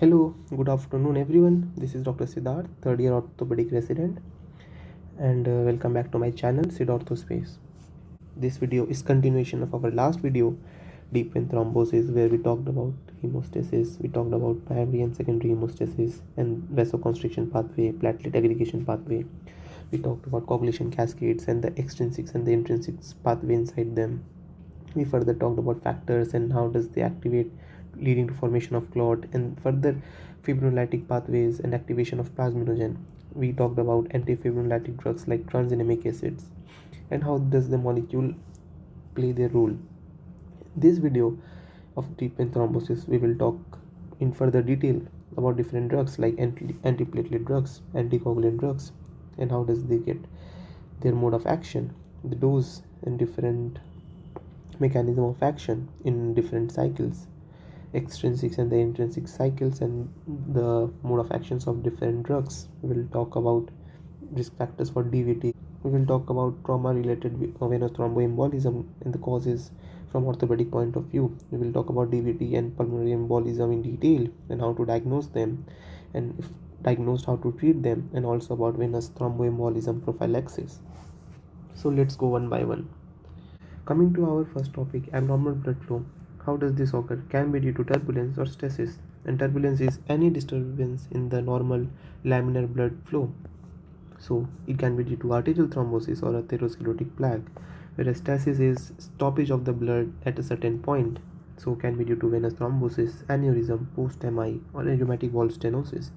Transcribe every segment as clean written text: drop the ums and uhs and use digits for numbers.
Hello, good afternoon everyone. This is Dr. Siddharth, third year orthopedic resident, and welcome back to my channel Sid Orthospace. This video is continuation of our last video, Deep Vein Thrombosis, where we talked about hemostasis, we talked about primary and secondary hemostasis and vasoconstriction pathway, platelet aggregation pathway. We talked about coagulation cascades and the extrinsics and the intrinsics pathway inside them. We further talked about factors and how does they activate, leading to formation of clot, and further fibrinolytic pathways and activation of plasminogen. We talked about antifibrinolytic drugs like tranexamic acids and how does the molecule play their role. This video of deep vein thrombosis, we will talk in further detail about different drugs like antiplatelet drugs, anticoagulant drugs, and how does they get their mode of action, the dose, and different mechanism of action in different cycles, extrinsics and the intrinsic cycles, and the mode of actions of different drugs. We will talk about risk factors for DVT. We will talk about trauma related venous thromboembolism and the causes from orthopedic point of view. We will talk about DVT and pulmonary embolism in detail and how to diagnose them, and if diagnosed, how to treat them, and also about venous thromboembolism prophylaxis. So let's go one by one. Coming to our first topic, abnormal blood flow. How does this occur? Can be due to turbulence or stasis. And turbulence is any disturbance in the normal laminar blood flow. So it can be due to arterial thrombosis or atherosclerotic plaque, whereas stasis is stoppage of the blood at a certain point. So can be due to venous thrombosis, aneurysm, post-MI, or rheumatic valve stenosis.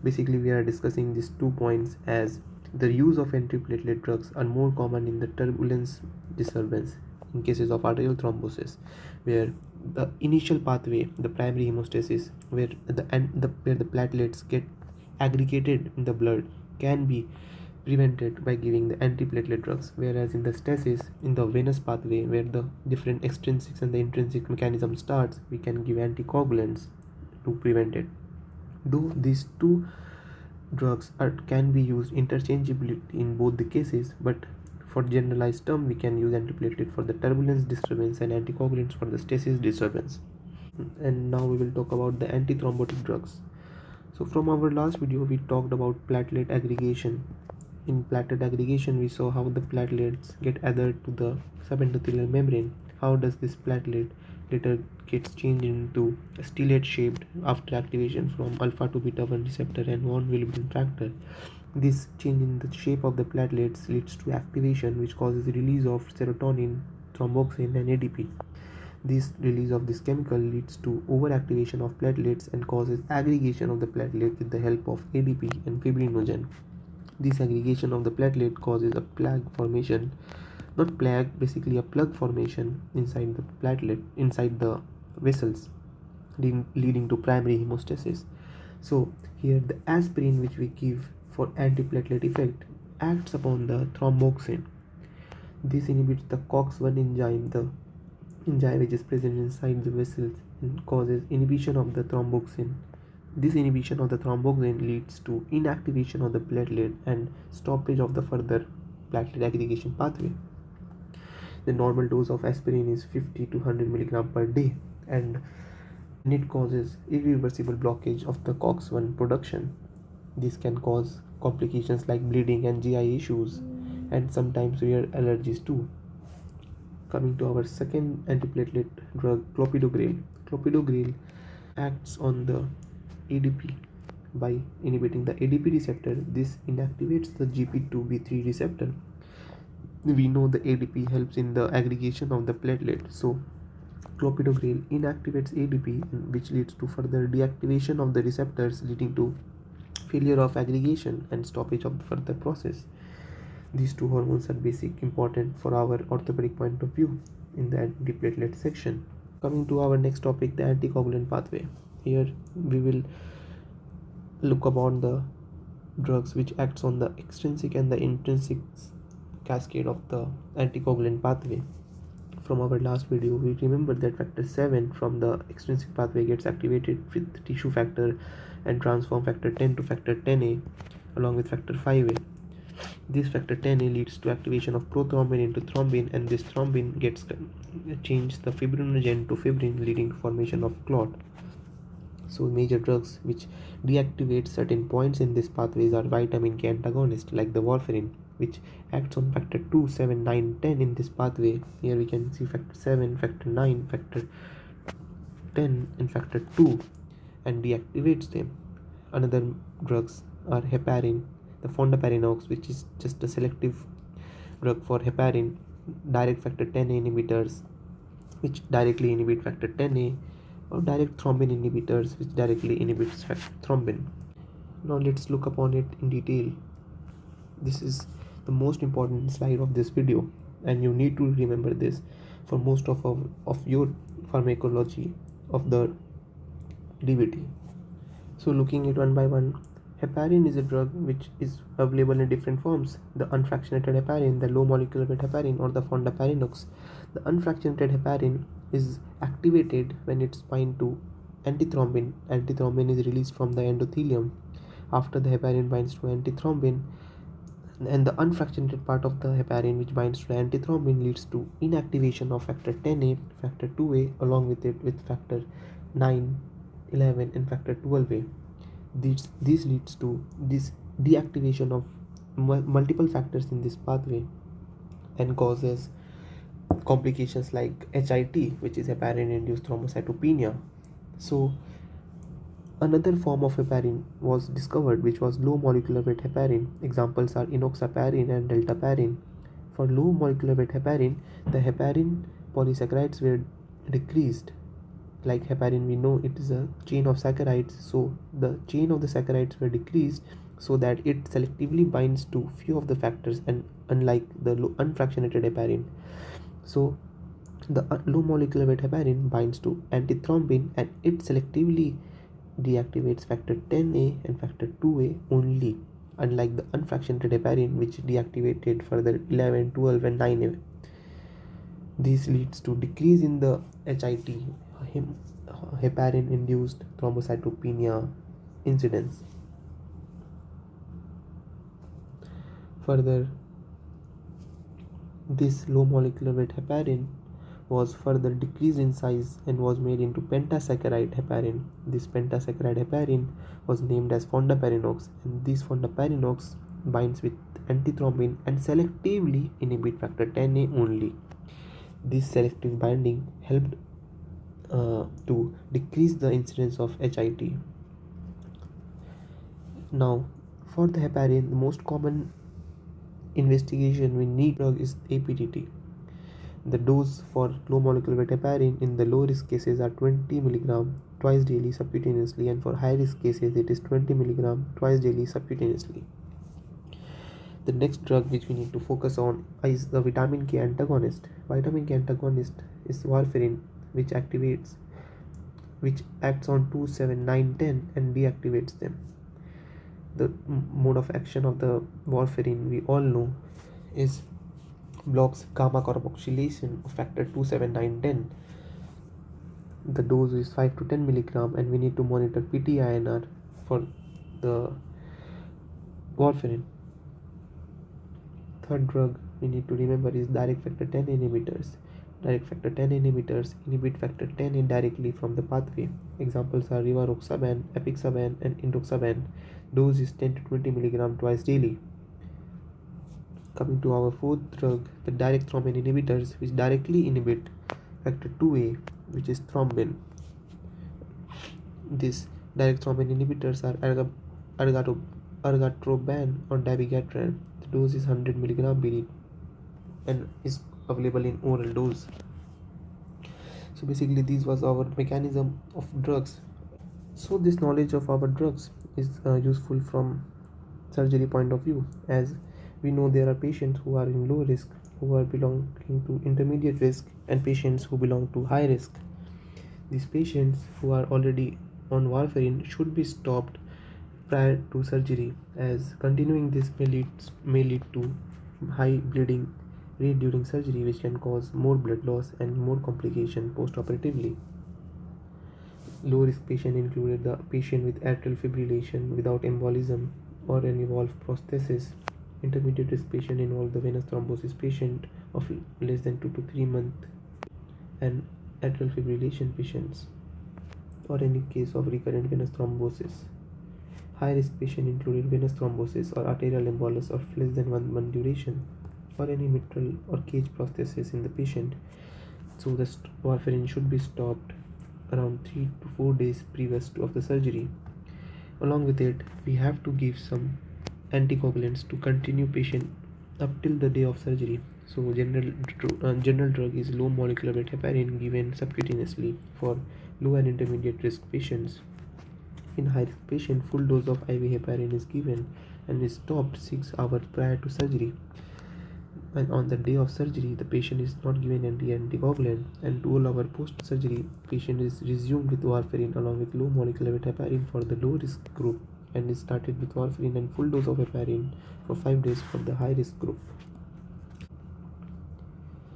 Basically, we are discussing these 2 points as the use of antiplatelet drugs are more common in the turbulence disturbance in cases of arterial thrombosis, where the initial pathway, the primary hemostasis, where the platelets get aggregated in the blood, can be prevented by giving the antiplatelet drugs, whereas in the stasis, in the venous pathway, where the different extrinsics and the intrinsic mechanism starts, we can give anticoagulants to prevent it. Though these two drugs can be used interchangeably in both the cases, but for generalized term we can use antiplatelet for the turbulence disturbance and anticoagulants for the stasis disturbance. And now we will talk about the antithrombotic drugs. So from our last video we talked about platelet aggregation. In platelet aggregation we saw how the platelets get adhered to the subendothelial membrane. How does this platelet later gets changed into a stellate shaped after activation from alpha to beta 1 receptor and von Willebrand factor. This change in the shape of the platelets leads to activation, which causes release of serotonin, thromboxane, and ADP. This release of this chemical leads to overactivation of platelets and causes aggregation of the platelet with the help of ADP and fibrinogen. This aggregation of the platelet causes a plug formation, not plug, basically a plug formation inside the platelet, inside the vessels, leading to primary hemostasis. So here the aspirin which we give for antiplatelet effect acts upon the thromboxane. This inhibits the COX-1 enzyme, the enzyme which is present inside the vessels, and causes inhibition of the thromboxane. This inhibition of the thromboxane leads to inactivation of the platelet and stoppage of the further platelet aggregation pathway. The normal dose of aspirin is 50 to 100 mg per day, and it causes irreversible blockage of the COX-1 production. This can cause complications like bleeding and GI issues, and sometimes rare allergies too. Coming to our second antiplatelet drug, clopidogrel. Clopidogrel acts on the ADP by inhibiting the ADP receptor. This inactivates the GP2B3 receptor. We know the ADP helps in the aggregation of the platelet, so clopidogrel inactivates ADP, which leads to further deactivation of the receptors, leading to failure of aggregation and stoppage of the further process. These two hormones are important for our orthopedic point of view in the antiplatelet section. Coming to our next topic, the anticoagulant pathway. Here we will look upon the drugs which acts on the extrinsic and the intrinsic cascade of the anticoagulant pathway. From our last video, we remember that factor 7 from the extrinsic pathway gets activated with tissue factor and transform factor 10 to factor 10A along with factor 5A. This factor 10A leads to activation of prothrombin into thrombin, and this thrombin gets changed the fibrinogen to fibrin, leading to formation of clot. So major drugs which deactivate certain points in this pathways are vitamin K antagonists like the warfarin, which acts on factor 2, 7, 9, 10 in this pathway. Here we can see factor 7, factor 9, factor 10 and factor 2 and deactivates them. Another drugs are heparin, the fondaparinux, which is just a selective drug for heparin, direct factor 10A inhibitors, which directly inhibit factor 10A, or direct thrombin inhibitors, which directly inhibits thrombin. Now let's look upon it in detail. This is the most important slide of this video, and you need to remember this for most of your pharmacology of the DVT. So looking at one by one, heparin is a drug which is available in different forms: the unfractionated heparin, the low molecular weight heparin, or the fondaparinux. The unfractionated heparin is activated when it's bind to antithrombin. Antithrombin is released from the endothelium after the heparin binds to antithrombin, and the unfractionated part of the heparin which binds to the antithrombin leads to inactivation of factor 10A, factor 2A, along with it with factor 9, 11 and factor 12A. This leads to this deactivation of multiple factors in this pathway and causes complications like HIT, which is heparin induced thrombocytopenia. So another form of heparin was discovered, which was low molecular weight heparin. Examples are enoxaparin and deltaparin. For low molecular weight heparin, the heparin polysaccharides were decreased. Like heparin, we know it is a chain of saccharides, so the chain of the saccharides were decreased so that it selectively binds to few of the factors, and unlike the unfractionated heparin. So the low molecular weight heparin binds to antithrombin and it selectively deactivates factor 10A and factor 2A only, unlike the unfractionated heparin which deactivated further 11, 12 and 9A. This leads to decrease in the HIT, heparin induced thrombocytopenia incidence. Further, this low molecular weight heparin was further decreased in size and was made into pentasaccharide heparin. This pentasaccharide heparin was named as fondaparinux, and this fondaparinux binds with antithrombin and selectively inhibit factor 10A only. This selective binding helped to decrease the incidence of HIT. Now, for the heparin, the most common investigation we need drug is APTT. The dose for low molecular weight heparin in the low risk cases are 20 mg twice daily subcutaneously, and for high risk cases it is 20 mg twice daily subcutaneously. The next drug which we need to focus on is the vitamin K antagonist. Vitamin K antagonist is warfarin, which acts on 2, 7, 9, 10 and deactivates them. The mode of action of the warfarin we all know is blocks gamma carboxylation of factor 2, 7, 9, 10. The dose is 5 to 10 mg and we need to monitor PT-INR for the warfarin. Third drug we need to remember is direct factor 10 inhibitors. Direct factor 10 inhibitors inhibit factor 10 indirectly from the pathway. Examples are rivaroxaban, apixaban and indoxaban. Dose is 10 to 20 mg twice daily. Coming to our fourth drug, the direct thrombin inhibitors, which directly inhibit factor 2A, which is thrombin. These direct thrombin inhibitors are argatroban or dabigatran. The dose is 100 mg BD and is available in oral dose. So basically this was our mechanism of drugs. So this knowledge of our drugs is useful from surgery point of view, as we know there are patients who are in low risk, who are belonging to intermediate risk, and patients who belong to high risk. These patients who are already on warfarin should be stopped prior to surgery, as continuing this may lead to high bleeding rate during surgery, which can cause more blood loss and more complication post-operatively. Low risk patient included the patient with atrial fibrillation without embolism or an evolved prosthesis. Intermediate risk patient involved the venous thrombosis patient of less than 2 to 3 months and atrial fibrillation patients. or any case of recurrent venous thrombosis. High risk patient included venous thrombosis or arterial embolus of less than 1 month duration, or any mitral or cage prosthesis in the patient. So the warfarin should be stopped around 3 to 4 days previous of the surgery. Along with it, we have to give some anticoagulants to continue patient up till the day of surgery. So general drug is low molecular weight heparin given subcutaneously for low and intermediate risk patients. In high risk patient, full dose of IV heparin is given and is stopped 6 hours prior to surgery. And on the day of surgery, the patient is not given any anticoagulant, and 12 hours post-surgery, patient is resumed with warfarin along with low molecular weight heparin for the low risk group, and is started with warfarin and full dose of heparin for 5 days for the high risk group.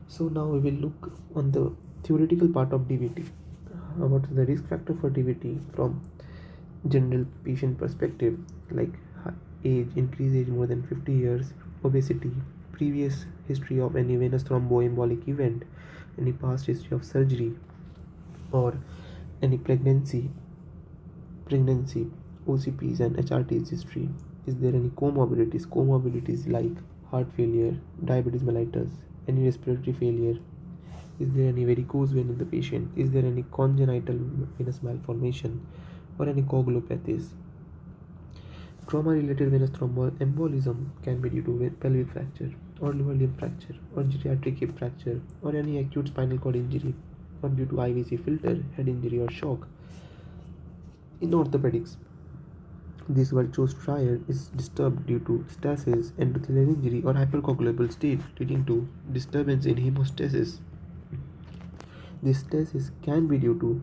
So now we will look on the theoretical part of DVT. What is the risk factor for DVT from general patient perspective, like age, increased age more than 50 years, obesity, previous history of any venous thromboembolic event, any past history of surgery, or any pregnancy, OCPs and HRTs history. Is there any comorbidities like heart failure, diabetes mellitus, any respiratory failure? Is there any varicose vein in the patient? Is there any congenital venous malformation or any coagulopathies? Trauma-related venous thromboembolism can be due to pelvic fracture or lower limb fracture or geriatric hip fracture or any acute spinal cord injury or due to IVC filter, head injury or shock. In orthopaedics, this virtuous triad is disturbed due to stasis, endothelial injury or hypercoagulable state leading to disturbance in hemostasis. This stasis can be due to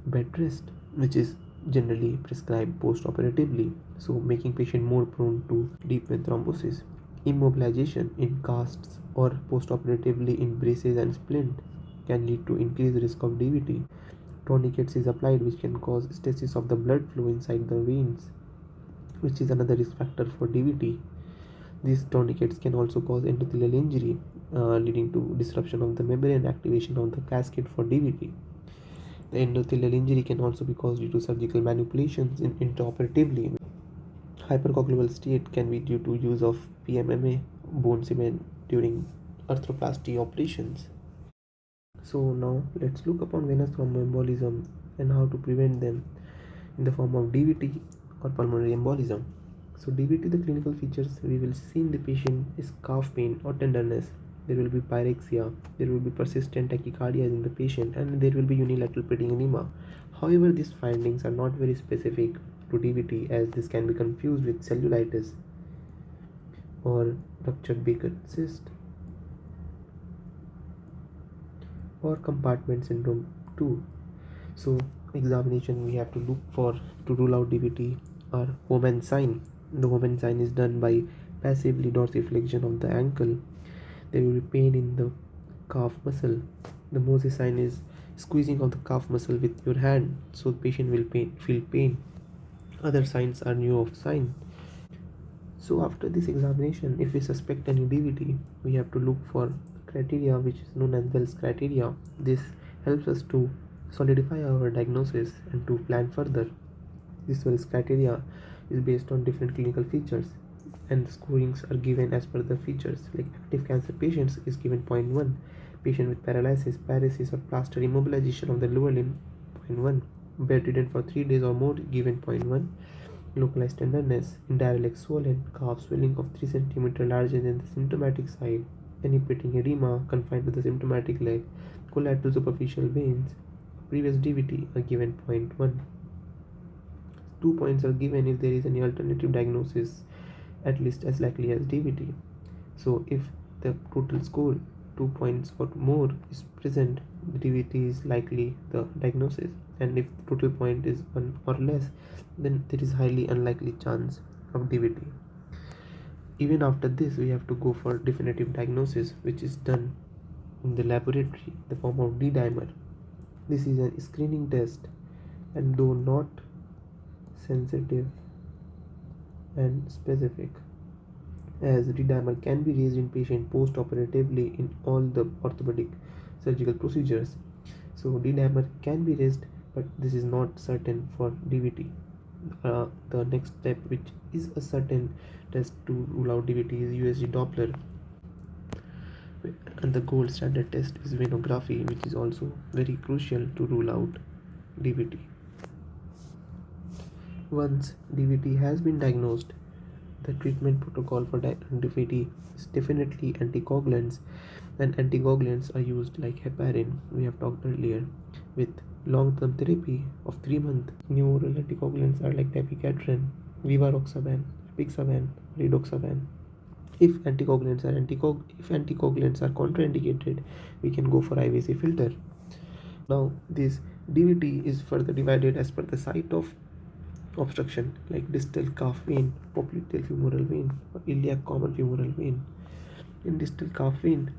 bed rest, which is generally prescribed post-operatively, so making patient more prone to deep vein thrombosis. Immobilization in casts or post-operatively in braces and splint can lead to increased risk of DVT. Tourniquets is applied which can cause stasis of the blood flow inside the veins, which is another risk factor for DVT. These tourniquets can also cause endothelial injury, leading to disruption of the membrane, activation of the cascade for DVT. The endothelial injury can also be caused due to surgical manipulations intraoperatively. Hypercoagulable state can be due to use of PMMA, bone cement, during arthroplasty operations. So now let's look upon venous thromboembolism and how to prevent them in the form of DVT or pulmonary embolism. So DVT, the clinical features we will see in the patient is calf pain or tenderness. There will be pyrexia, there will be persistent tachycardia in the patient, and there will be unilateral pitting edema. However, these findings are not very specific to DVT, as this can be confused with cellulitis or ruptured Baker cyst or compartment syndrome too. So examination we have to look for to rule out DVT are Homan sign. The Homan sign is done by passively dorsiflexion of the ankle. There will be pain in the calf muscle. The Moses sign is squeezing of the calf muscle with your hand, so the patient will feel pain. Other signs are Neuf sign. So after this examination, if we suspect any DVT, we have to look for criteria which is known as Wells criteria. This helps us to solidify our diagnosis and to plan further. This Wells criteria is based on different clinical features, and the scorings are given as per the features. Like active cancer patients is given 0.1, patient with paralysis, paresis or plaster immobilization of the lower limb 0.1, bedridden for 3 days or more given 0.1, localized tenderness, indirect swollen, calf swelling of 3 cm larger than the symptomatic side, any pitting edema confined to the symptomatic leg, collateral superficial veins, previous DVT are given 0.1. 2 points are given if there is any alternative diagnosis, at least as likely as DVT. So if the total score 2 points or more is present, the DVT is likely the diagnosis, and if the total point is 1 or less, then there is highly unlikely chance of DVT. Even after this, we have to go for definitive diagnosis, which is done in the laboratory in the form of D-dimer. This is a screening test, and though not sensitive and specific, as D-dimer can be raised in patient post-operatively in all the orthopedic surgical procedures. So D-dimer can be raised but this is not certain for DVT. The next step, which is a certain test to rule out DVT, is USG Doppler, and the gold standard test is venography, which is also very crucial to rule out DVT. Once DVT has been diagnosed, the treatment protocol for DVT is definitely anticoagulants, and anticoagulants are used like heparin, we have talked earlier, with long-term therapy of 3 months. New oral anticoagulants are like dabigatran, rivaroxaban, apixaban, redoxaban. If anticoagulants are contraindicated, we can go for IVC filter. Now this DVT is further divided as per the site of obstruction, like distal calf vein, popliteal femoral vein, or iliac common femoral vein. In distal calf vein,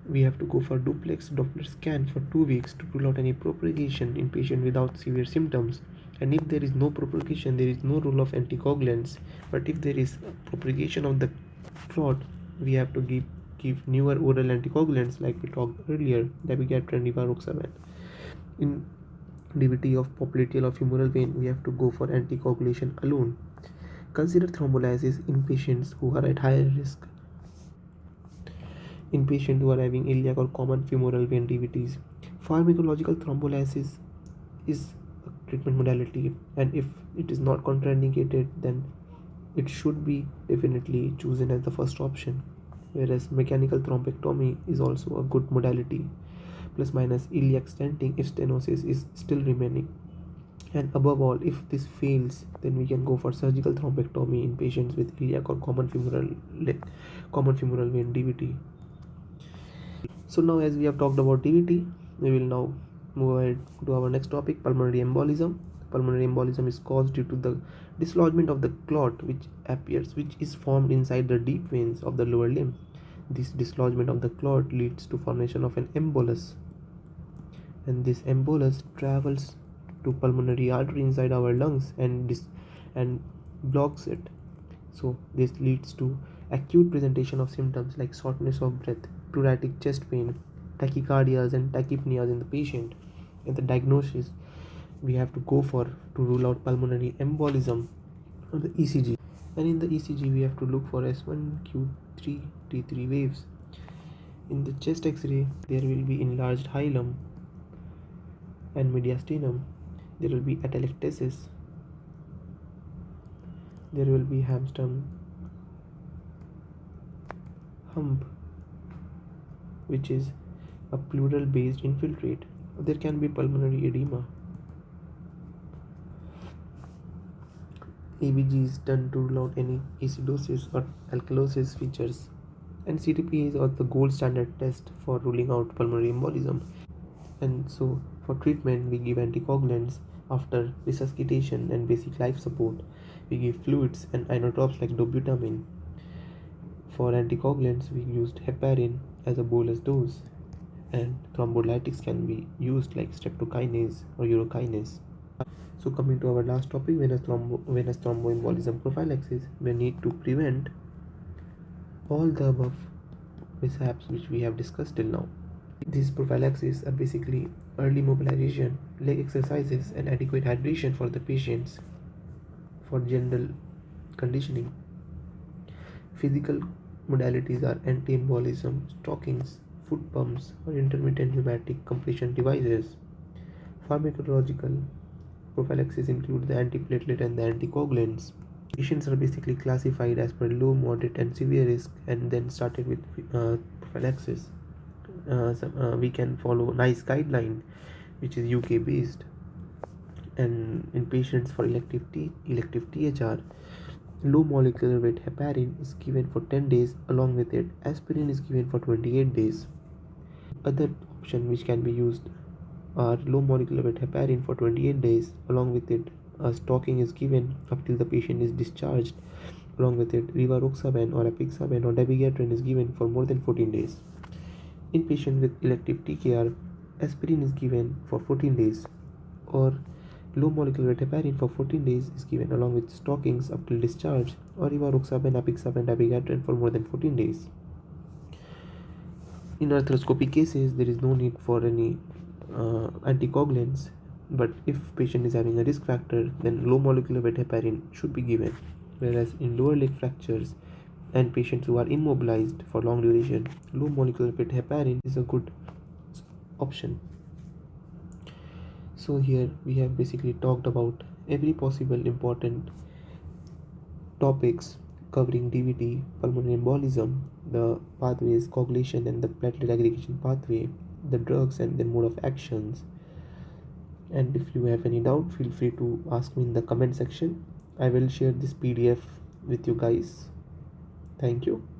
we have to go for duplex Doppler scan for 2 weeks to rule out any propagation in patient without severe symptoms. And if there is no propagation, there is no role of anticoagulants. But if there is propagation of the clot, we have to give newer oral anticoagulants like we talked earlier, dabigatran, rivaroxaban. In DVT of popliteal or femoral vein, we have to go for anticoagulation alone. Consider thrombolysis in patients who are at higher risk. In patients who are having iliac or common femoral vein DVTs, pharmacological thrombolysis is a treatment modality, and if it is not contraindicated, then it should be definitely chosen as the first option. Whereas mechanical thrombectomy is also a good modality, plus minus iliac stenting if stenosis is still remaining. And above all, if this fails, then we can go for surgical thrombectomy in patients with iliac or common femoral vein DVT. So now, as we have talked about DVT, we will now move ahead to our next topic, pulmonary embolism. Pulmonary embolism is caused due to the dislodgement of the clot which is formed inside the deep veins of the lower limb. This dislodgement of the clot leads to formation of an embolus, and this embolus travels to pulmonary artery inside our lungs and blocks it. So this leads to acute presentation of symptoms like shortness of breath, pleuritic chest pain, tachycardias and tachypneas in the patient. And the diagnosis we have to go for to rule out pulmonary embolism on the ECG. And in the ECG, we have to look for S1, Q3, T3 waves. In the chest X-ray, there will be enlarged hilum and mediastinum. There will be atelectasis. There will be hamstring hump, which is a pleural based infiltrate. There can be pulmonary edema. ABG is done to rule out any acidosis or alkalosis features, and CTP is the gold standard test for ruling out pulmonary embolism. And so for treatment, we give anticoagulants after resuscitation and basic life support. We give fluids and inotropes like dobutamine. For anticoagulants, we used heparin as a bolus dose, and thrombolytics can be used like streptokinase or urokinase. So coming to our last topic, venous thromboembolism prophylaxis, we need to prevent all the above mishaps which we have discussed till now. These prophylaxis are basically early mobilization, leg exercises, and adequate hydration for the patients for general conditioning. Physical modalities are anti-embolism, stockings, foot pumps, or intermittent pneumatic compression devices. Pharmacological prophylaxis include the antiplatelet and the anticoagulants. Patients are basically classified as per low, moderate, and severe risk, and then started with prophylaxis. We can follow NICE guideline, which is UK based, and in patients for elective THR, low molecular weight heparin is given for 10 days. Along with it, aspirin is given for 28 days. Other option which can be used are low molecular weight heparin for 28 days. Along with it, a stocking is given up till the patient is discharged. Along with it, rivaroxaban or apixaban or dabigatran is given for more than 14 days. In patients with elective TKR, aspirin is given for 14 days, or low molecular weight heparin for 14 days is given along with stockings up till discharge, or rivaroxaban, apixaban, dabigatran for more than 14 days. In arthroscopy cases, there is no need for any anticoagulants, But if patient is having a risk factor, then low molecular weight heparin should be given. Whereas in lower leg fractures and patients who are immobilized for long duration, low molecular weight heparin is a good option. So here we have basically talked about every possible important topics covering DVT, pulmonary embolism, the pathways, coagulation and the platelet aggregation pathway, the drugs and the mode of actions. And if you have any doubt, feel free to ask me in the comment section. I will share this PDF with you guys. Thank you.